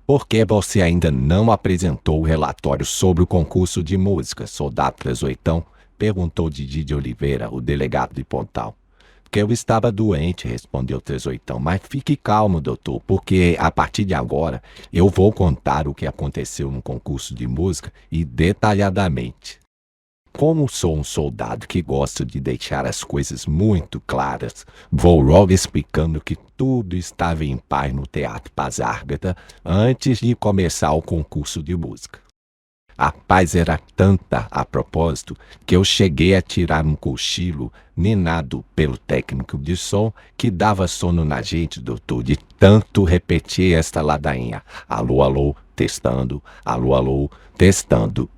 Por que você ainda não apresentou o relatório sobre o concurso de música, soldado Trezoitão? Perguntou Didi de Oliveira, o delegado de Pontal. Porque eu estava doente, respondeu Trezoitão. Mas fique calmo, doutor, porque a partir de agora eu vou contar o que aconteceu no concurso de música e detalhadamente. Como sou um soldado que gosta de deixar as coisas muito claras, vou logo explicando que tudo estava em paz no Teatro Pazárgada antes de começar o concurso de música. A paz era tanta, a propósito, que eu cheguei a tirar um cochilo ninado pelo técnico de som que dava sono na gente, doutor, de tanto repetir esta ladainha. Alô, alô, testando, alô, alô, testando.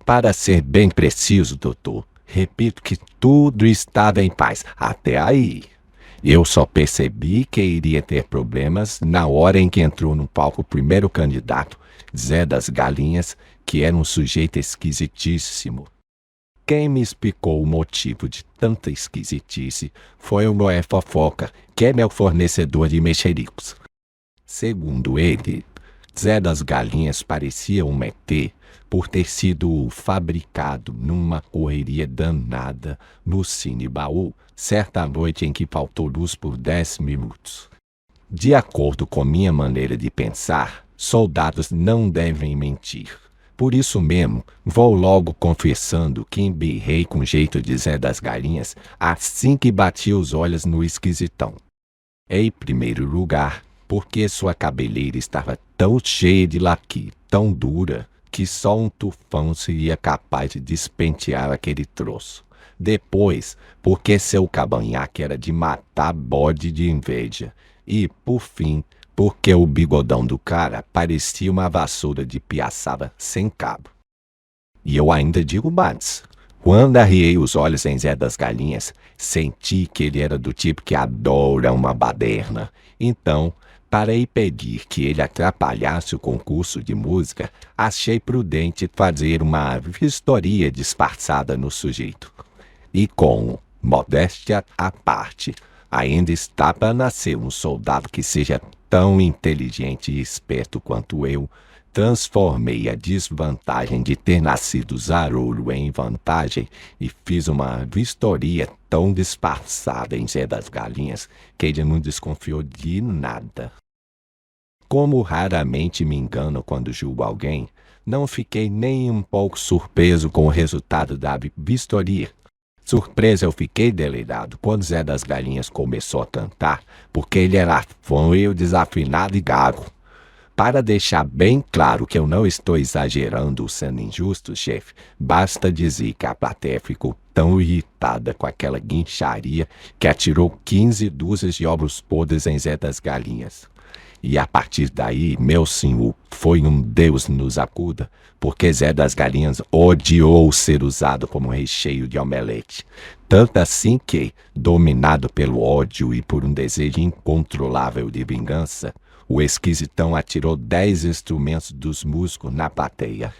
Para ser bem preciso, doutor, repito que tudo estava em paz, até aí. Eu só percebi que iria ter problemas na hora em que entrou no palco o primeiro candidato, Zé das Galinhas, que era um sujeito esquisitíssimo. Quem me explicou o motivo de tanta esquisitice foi o Noé Fofoca, que é meu fornecedor de mexericos. Segundo ele, Zé das Galinhas parecia um ET por ter sido fabricado numa correria danada no Cine Baú, certa noite em que faltou luz por 10 minutos. De acordo com minha maneira de pensar, soldados não devem mentir. Por isso mesmo, vou logo confessando que embirrei com jeito de Zé das Galinhas assim que bati os olhos no esquisitão. Em primeiro lugar, porque sua cabeleira estava tão cheia de laqui, tão dura, que só um tufão seria capaz de despentear aquele troço. Depois, porque seu cavanhaque era de matar bode de inveja. E, por fim, porque o bigodão do cara parecia uma vassoura de piaçaba sem cabo. E eu ainda digo mais. Quando arriei os olhos em Zé das Galinhas, senti que ele era do tipo que adora uma baderna. Então, para impedir que ele atrapalhasse o concurso de música, achei prudente fazer uma vistoria disfarçada no sujeito. E com modéstia à parte, ainda está para nascer um soldado que seja tão inteligente e esperto quanto eu, transformei a desvantagem de ter nascido zarolho em vantagem e fiz uma vistoria tão disfarçada em Zé das Galinhas que ele não desconfiou de nada. Como raramente me engano quando julgo alguém, não fiquei nem um pouco surpreso com o resultado da vistoria. Surpresa eu fiquei, delegado, quando Zé das Galinhas começou a cantar, porque ele era feio, desafinado e gago. Para deixar bem claro que eu não estou exagerando ou sendo injusto, chefe, basta dizer que a plateia ficou tão irritada com aquela guincharia que atirou 15 dúzias de ovos podres em Zé das Galinhas. E a partir daí, meu senhor, foi um Deus nos acuda, porque Zé das Galinhas odiou ser usado como recheio de omelete. Tanto assim que, dominado pelo ódio e por um desejo incontrolável de vingança, o esquisitão atirou 10 instrumentos dos músicos na plateia.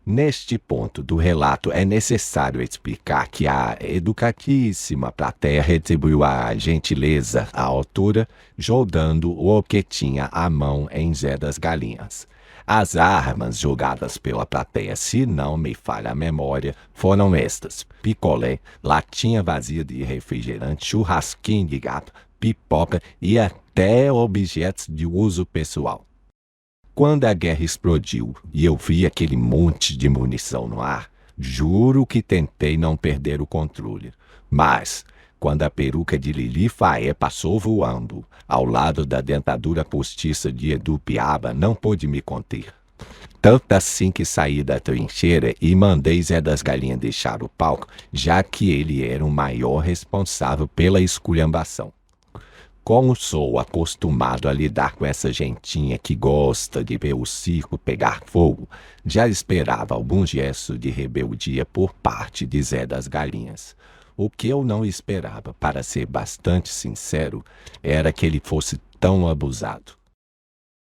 Neste ponto do relato é necessário explicar que a educatíssima plateia retribuiu a gentileza à altura, jogando o que tinha à mão em Zé das Galinhas. As armas jogadas pela plateia, se não me falha a memória, foram estas: picolé, latinha vazia de refrigerante, churrasquinho de gato, pipoca e até objetos de uso pessoal. Quando a guerra explodiu e eu vi aquele monte de munição no ar, juro que tentei não perder o controle. Mas, quando a peruca de Lili Faé passou voando ao lado da dentadura postiça de Edu Piaba, não pude me conter. Tanto assim que saí da trincheira e mandei Zé das Galinhas deixar o palco, já que ele era o maior responsável pela esculhambação. Como sou acostumado a lidar com essa gentinha que gosta de ver o circo pegar fogo, já esperava algum gesto de rebeldia por parte de Zé das Galinhas. O que eu não esperava, para ser bastante sincero, era que ele fosse tão abusado.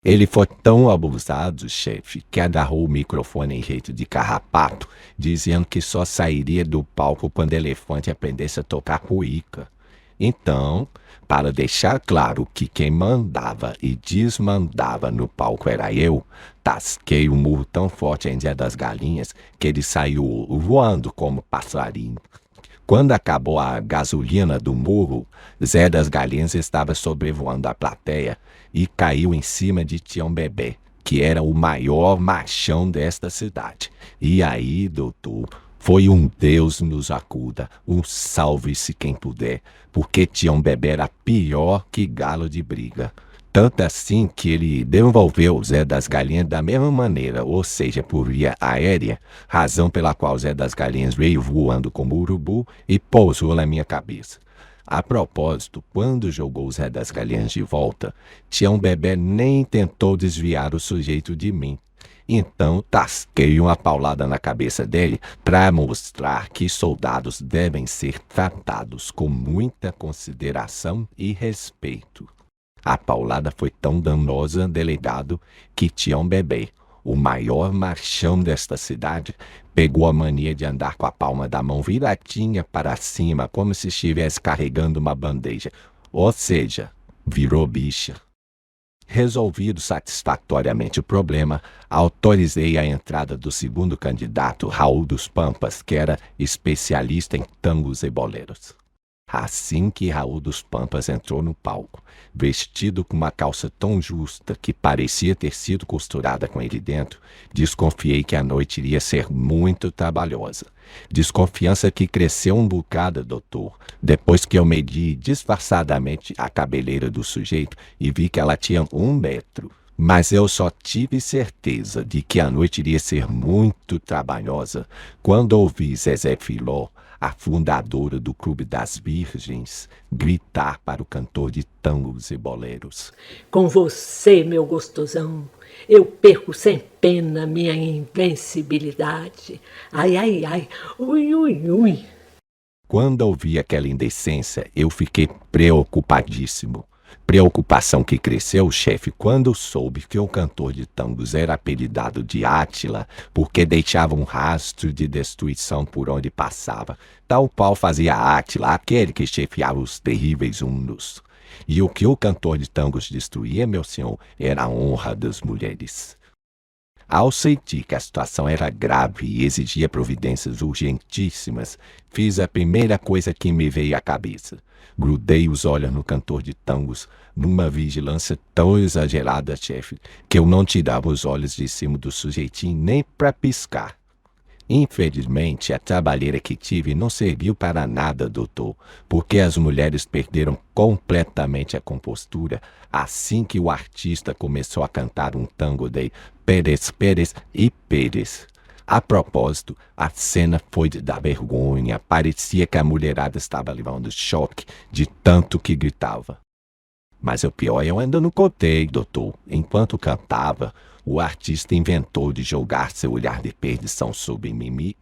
Ele foi tão abusado, chefe, que agarrou o microfone em jeito de carrapato, dizendo que só sairia do palco quando o elefante aprendesse a tocar cuíca. Então, para deixar claro que quem mandava e desmandava no palco era eu, tasquei o murro tão forte em Zé das Galinhas que ele saiu voando como passarinho. Quando acabou a gasolina do murro, Zé das Galinhas estava sobrevoando a plateia e caiu em cima de Tião Bebê, que era o maior machão desta cidade. E aí, doutor, foi um Deus nos acuda, um salve-se quem puder, porque Tião Bebê era pior que galo de briga. Tanto assim que ele devolveu Zé das Galinhas da mesma maneira, ou seja, por via aérea, razão pela qual Zé das Galinhas veio voando como urubu e pousou na minha cabeça. A propósito, quando jogou Zé das Galinhas de volta, Tião Bebê nem tentou desviar o sujeito de mim. Então tasquei uma paulada na cabeça dele para mostrar que soldados devem ser tratados com muita consideração e respeito. A paulada foi tão danosa, delegado, que Tião Bebê, o maior machão desta cidade, pegou a mania de andar com a palma da mão viradinha para cima, como se estivesse carregando uma bandeja. Ou seja, virou bicha. Resolvido satisfatoriamente o problema, autorizei a entrada do segundo candidato, Raul dos Pampas, que era especialista em tangos e boleros. Assim que Raul dos Pampas entrou no palco, vestido com uma calça tão justa que parecia ter sido costurada com ele dentro, desconfiei que a noite iria ser muito trabalhosa. Desconfiança que cresceu um bocado, doutor, depois que eu medi disfarçadamente a cabeleira do sujeito e vi que ela tinha 1 metro. Mas eu só tive certeza de que a noite iria ser muito trabalhosa quando ouvi Zezé Filó, a fundadora do Clube das Virgens, gritar para o cantor de tangos e boleros: Com você, meu gostosão, eu perco sem pena minha invencibilidade. Ai, ai, ai, ui, ui, ui. Quando ouvi aquela indecência, eu fiquei preocupadíssimo. Preocupação que cresceu, chefe, quando soube que o cantor de tangos era apelidado de Átila porque deixava um rastro de destruição por onde passava, tal qual fazia Átila, aquele que chefiava os terríveis Hunos. E o que o cantor de tangos destruía, meu senhor, era a honra das mulheres. Ao sentir que a situação era grave e exigia providências urgentíssimas, fiz a primeira coisa que me veio à cabeça. Grudei os olhos no cantor de tangos, numa vigilância tão exagerada, chefe, que eu não tirava os olhos de cima do sujeitinho nem para piscar. Infelizmente, a trabalheira que tive não serviu para nada, doutor, porque as mulheres perderam completamente a compostura assim que o artista começou a cantar um tango de Pérez, Pérez e Pérez. A propósito, a cena foi de dar vergonha, parecia que a mulherada estava levando choque de tanto que gritava. Mas o pior eu ainda não contei, doutor. Enquanto cantava, o artista inventou de jogar seu olhar de perdição sobre Mimi,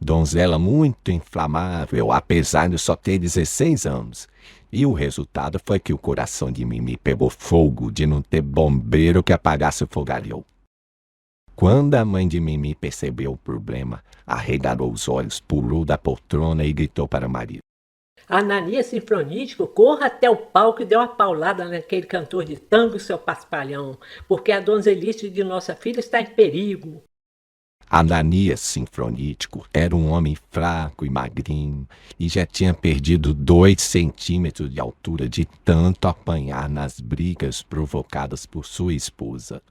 donzela muito inflamável, apesar de só ter 16 anos. E o resultado foi que o coração de Mimi pegou fogo de não ter bombeiro que apagasse o fogaréu. Quando a mãe de Mimi percebeu o problema, arregalou os olhos, pulou da poltrona e gritou para o marido: Ananias Sinfronítico, corra até o palco e dê uma paulada naquele cantor de tango, seu paspalhão, porque a donzelice de nossa filha está em perigo. Ananias Sinfronítico era um homem fraco e magrinho e já tinha perdido 2 centímetros de altura de tanto apanhar nas brigas provocadas por sua esposa.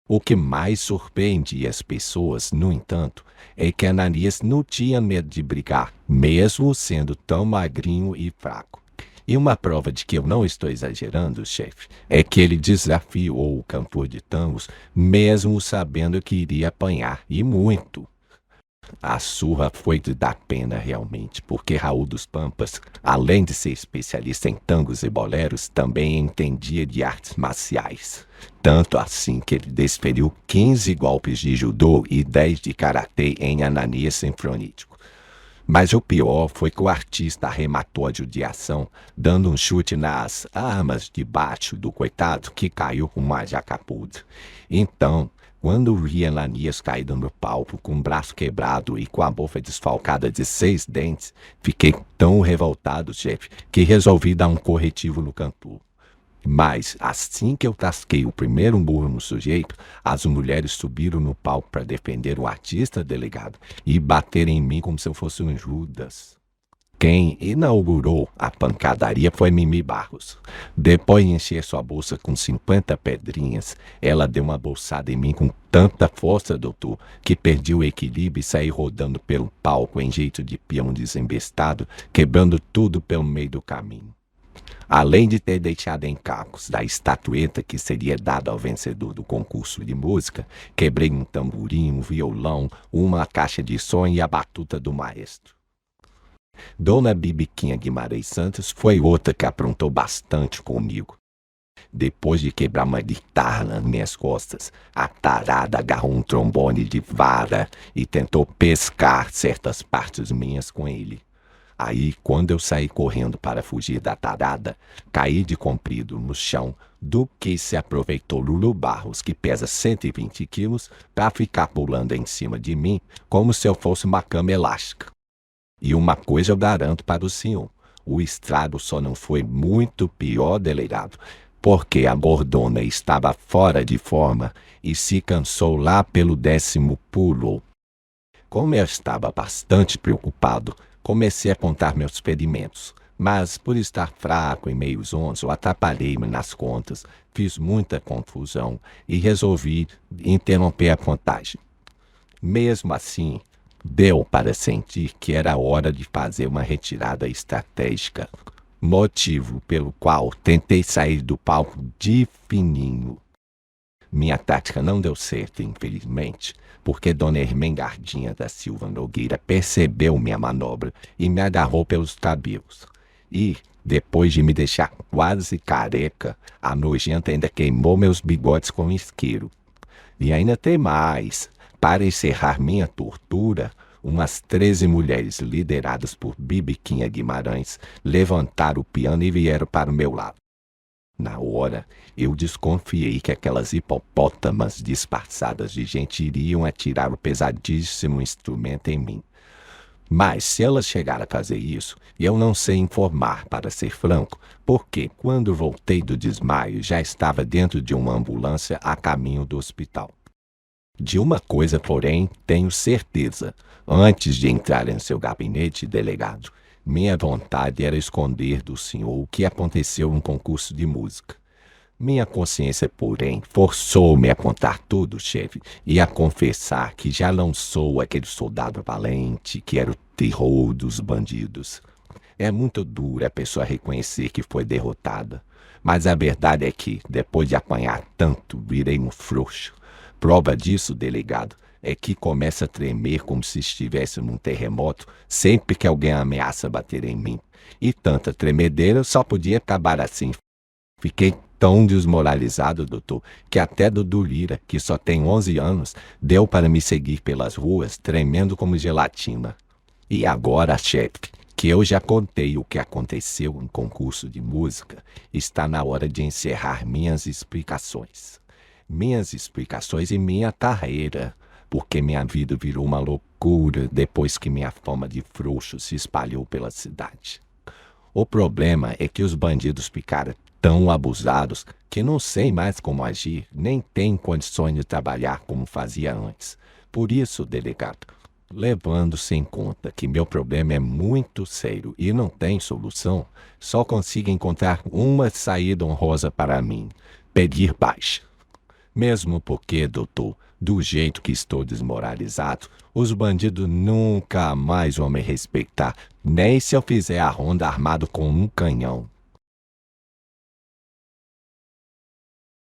O que mais surpreendia as pessoas, no entanto, é que Ananias não tinha medo de brigar, mesmo sendo tão magrinho e fraco. E uma prova de que eu não estou exagerando, chefe, é que ele desafiou o cantor de tangos, mesmo sabendo que iria apanhar, e muito. A surra foi de dar pena realmente, porque Raul dos Pampas, além de ser especialista em tangos e boleros, também entendia de artes marciais. Tanto assim que ele desferiu 15 golpes de judô e 10 de karatê em Ananias Sinfronítico. Mas o pior foi que o artista arrematou a judiação, dando um chute nas armas de baixo do coitado, que caiu com uma jacapuda. Então, Quando vi Ananias caído no palco com o braço quebrado e com a boca desfalcada de 6 dentes, fiquei tão revoltado, chefe, que resolvi dar um corretivo no cantor. Mas, assim que eu tasquei o primeiro murro no sujeito, as mulheres subiram no palco para defender o artista, delegado, e bateram em mim como se eu fosse um Judas. Quem inaugurou a pancadaria foi Mimi Barros. Depois de encher sua bolsa com 50 pedrinhas, ela deu uma bolsada em mim com tanta força, doutor, que perdi o equilíbrio e saí rodando pelo palco em jeito de peão desembestado, quebrando tudo pelo meio do caminho. Além de ter deixado em cacos da estatueta que seria dada ao vencedor do concurso de música, quebrei um tamborim, um violão, uma caixa de som e a batuta do maestro. Dona Bibiquinha Guimarães Santos foi outra que aprontou bastante comigo. Depois de quebrar uma guitarra nas minhas costas, a tarada agarrou um trombone de vara e tentou pescar certas partes minhas com ele. Aí, quando eu saí correndo para fugir da tarada, caí de comprido no chão, do que se aproveitou Lulu Barros, que pesa 120 quilos, para ficar pulando em cima de mim como se eu fosse uma cama elástica. E uma coisa eu garanto para o senhor, o estrago só não foi muito pior, delegado, porque a gordona estava fora de forma e se cansou lá pelo 10º pulo. Como eu estava bastante preocupado, comecei a contar meus ferimentos, mas por estar fraco e meio zonzo, atrapalhei-me nas contas, fiz muita confusão e resolvi interromper a contagem. Mesmo assim, deu para sentir que era hora de fazer uma retirada estratégica, motivo pelo qual tentei sair do palco de fininho. Minha tática não deu certo, infelizmente, porque Dona Ermengardinha da Silva Nogueira percebeu minha manobra e me agarrou pelos cabelos. E, depois de me deixar quase careca, a nojenta ainda queimou meus bigodes com isqueiro. E ainda tem mais. Para encerrar minha tortura, umas 13 mulheres lideradas por Bibiquinha Guimarães levantaram o piano e vieram para o meu lado. Na hora, eu desconfiei que aquelas hipopótamas disfarçadas de gente iriam atirar o pesadíssimo instrumento em mim. Mas se elas chegaram a fazer isso, eu não sei informar, para ser franco, porque quando voltei do desmaio já estava dentro de uma ambulância a caminho do hospital. De uma coisa, porém, tenho certeza. Antes de entrar em seu gabinete, delegado, minha vontade era esconder do senhor o que aconteceu no concurso de música. Minha consciência, porém, forçou-me a contar tudo, chefe, e a confessar que já não sou aquele soldado valente que era o terror dos bandidos. É muito duro a pessoa reconhecer que foi derrotada, mas a verdade é que, depois de apanhar tanto, virei um frouxo. Prova disso, delegado, é que começa a tremer como se estivesse num terremoto sempre que alguém ameaça bater em mim. E tanta tremedeira só podia acabar assim. Fiquei tão desmoralizado, doutor, que até Dudu Lira, que só tem 11 anos, deu para me seguir pelas ruas, tremendo como gelatina. E agora, chefe, que eu já contei o que aconteceu no concurso de música, está na hora de encerrar minhas explicações. Minhas explicações e minha carreira, porque minha vida virou uma loucura depois que minha fama de frouxo se espalhou pela cidade. O problema é que os bandidos ficaram tão abusados que não sei mais como agir, nem tenho condições de trabalhar como fazia antes. Por isso, delegado, levando-se em conta que meu problema é muito sério e não tem solução, só consigo encontrar uma saída honrosa para mim: pedir baixa. Mesmo porque, doutor, do jeito que estou desmoralizado, os bandidos nunca mais vão me respeitar, nem se eu fizer a ronda armado com um canhão.